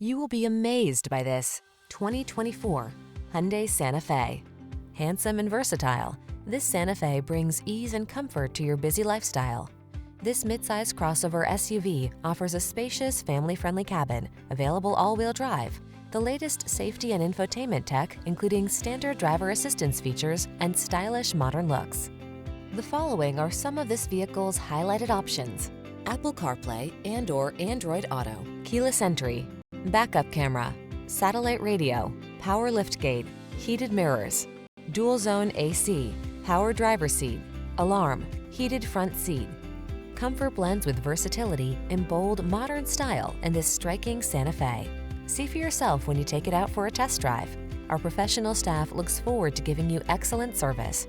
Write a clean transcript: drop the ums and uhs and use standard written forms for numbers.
You will be amazed by this 2024 Hyundai Santa Fe. Handsome and versatile, this Santa Fe brings ease and comfort to your busy lifestyle. This midsize crossover SUV offers a spacious, family-friendly cabin, available all-wheel drive, the latest safety and infotainment tech, including standard driver assistance features and stylish modern looks. The following are some of this vehicle's highlighted options: Apple CarPlay and/or Android Auto, keyless entry, backup camera, satellite radio, power liftgate, heated mirrors, dual zone AC, power driver's seat, alarm, heated front seat. Comfort blends with versatility in bold, modern style in this striking Santa Fe. See for yourself when you take it out for a test drive. Our professional staff looks forward to giving you excellent service.